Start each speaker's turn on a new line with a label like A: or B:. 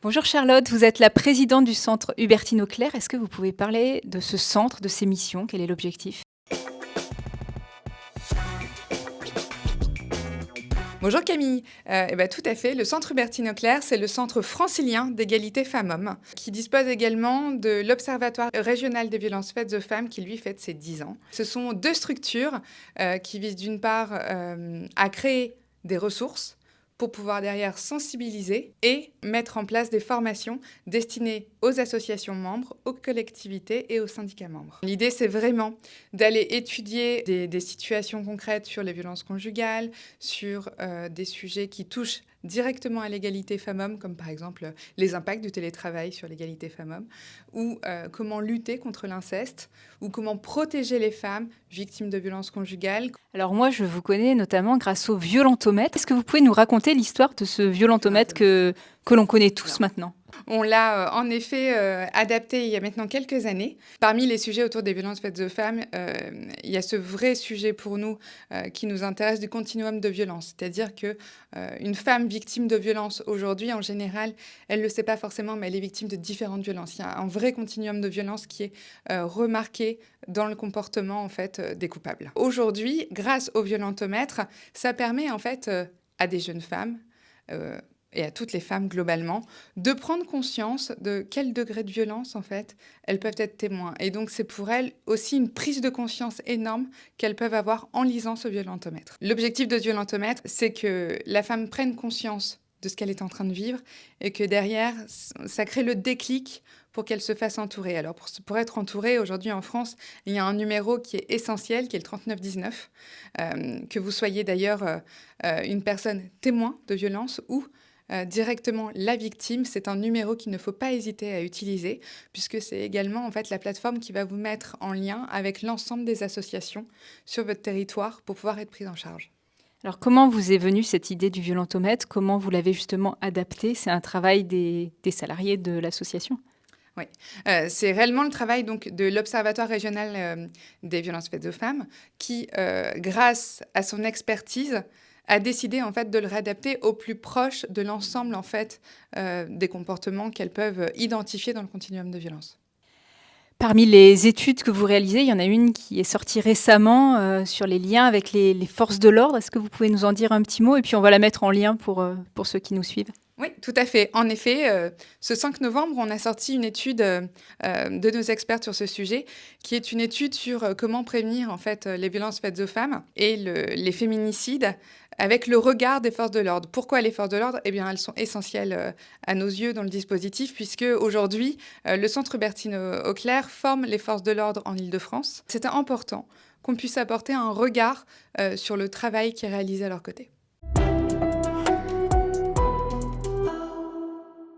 A: Bonjour Charlotte, vous êtes la présidente du centre Hubertine Auclair. Est-ce que vous pouvez parler de ce centre, de ses missions? Quel est l'objectif?
B: Bonjour Camille. Tout à fait. Le Centre Hubertine Auclair, c'est le centre francilien d'égalité femmes-hommes, qui dispose également de l'Observatoire régional des violences faites aux femmes, qui lui fête ses 10 ans. Ce sont deux structures qui visent d'une part à créer des ressources pour pouvoir derrière sensibiliser et mettre en place des formations destinées aux associations membres, aux collectivités et aux syndicats membres. L'idée, c'est vraiment d'aller étudier des situations concrètes sur les violences conjugales, sur des sujets qui touchent directement à l'égalité femmes-hommes, comme par exemple les impacts du télétravail sur l'égalité femmes-hommes, ou comment lutter contre l'inceste, ou comment protéger les femmes victimes de violences conjugales.
A: Alors moi, je vous connais notamment grâce au violentomètre. Est-ce que vous pouvez nous raconter l'histoire de ce violentomètre que l'on connaît tous maintenant?
B: On l'a en effet adapté il y a maintenant quelques années. Parmi les sujets autour des violences faites aux femmes, il y a ce vrai sujet pour nous qui nous intéresse du continuum de violence. C'est-à-dire que une femme victime de violence aujourd'hui, en général, elle ne le sait pas forcément, mais elle est victime de différentes violences. Il y a un vrai continuum de violence qui est remarqué dans le comportement en fait des coupables. Aujourd'hui, grâce au violentomètre, ça permet en fait à des jeunes femmes et à toutes les femmes globalement, de prendre conscience de quel degré de violence, en fait, elles peuvent être témoins. Et donc, c'est pour elles aussi une prise de conscience énorme qu'elles peuvent avoir en lisant ce violentomètre. L'objectif de ce violentomètre, c'est que la femme prenne conscience de ce qu'elle est en train de vivre et que derrière, ça crée le déclic pour qu'elle se fasse entourer. Alors, pour être entourée, aujourd'hui en France, il y a un numéro qui est essentiel, qui est le 3919. Que vous soyez d'ailleurs une personne témoin de violence ou directement la victime, c'est un numéro qu'il ne faut pas hésiter à utiliser, puisque c'est également en fait la plateforme qui va vous mettre en lien avec l'ensemble des associations sur votre territoire pour pouvoir être prise en charge.
A: Alors comment vous est venue cette idée du violentomètre? Comment vous l'avez justement adapté? C'est un travail des salariés de l'association?
B: Oui, c'est réellement le travail donc de l'Observatoire régional des violences faites aux femmes qui, grâce à son expertise, a décidé en fait de le réadapter au plus proche de l'ensemble en fait des comportements qu'elles peuvent identifier dans le continuum de violence.
A: Parmi les études que vous réalisez, il y en a une qui est sortie récemment sur les liens avec les forces de l'ordre. Est-ce que vous pouvez nous en dire un petit mot? Et puis on va la mettre en lien pour ceux qui nous suivent.
B: Oui, tout à fait. En effet, ce 5 novembre, on a sorti une étude de nos experts sur ce sujet, qui est une étude sur comment prévenir en fait les violences faites aux femmes et les féminicides avec le regard des forces de l'ordre. Pourquoi les forces de l'ordre? Eh bien, elles sont essentielles à nos yeux dans le dispositif, puisque aujourd'hui, le Centre Hubertine Auclair forme les forces de l'ordre en Île-de-France. C'est important qu'on puisse apporter un regard sur le travail qui est réalisé à leur côté.